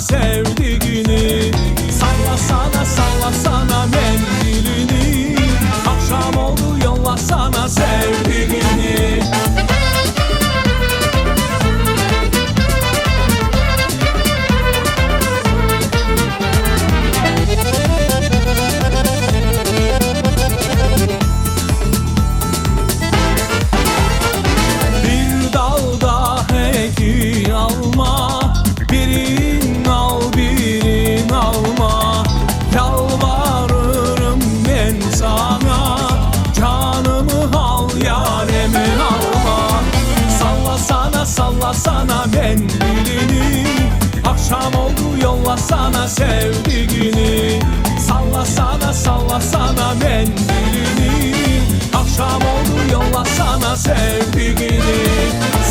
sevdiğini. Sallasana sallasana mendilini, akşam oldu yollasana sevdiğini. Bir dalda heki alma, birin al birin alma. Yalvarırım ben sana, canımı al yaremi alma. Sallasana sallasana mendilini, akşam oldu yollasana sevdiğini. Sallasana sallasana mendilini, akşam oldu yollasana sevdiğini.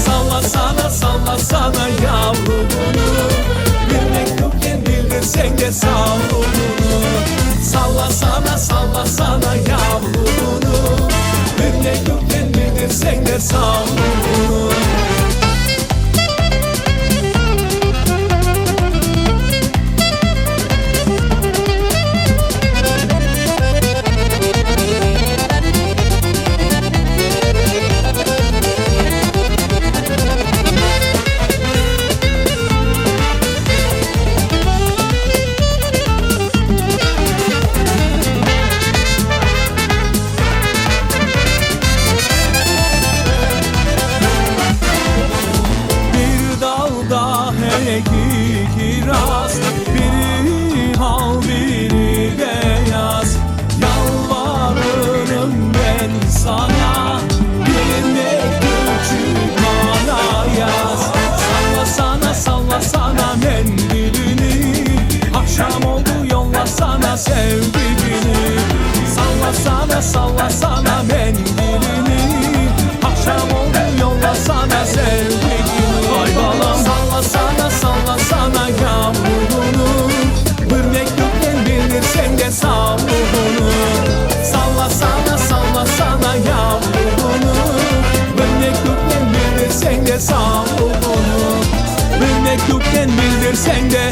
Sallasana sallasana yavrunu, bir mektupken bildirsen de savrulunu. Sallasana sallasana yavrunu, bir mektupken bildirsen de savrulunu. Heki kiraz, biri al biri beyaz. Yalvarırım ben sana, bir küçük bana yaz. Sallasana sallasana mendilini, akşam oldu yollasana sevdiğini. Sallasana sallasana mendilini, akşam oldu yollasana sevdiğini. Ay balam sallasana sallasana yavrunu, bir mektupken bildirsen de savrulunu. Sallasana sallasana yavrunu, bir mektupken bildirsen de savrulunu. Bir mektupken bildirsen de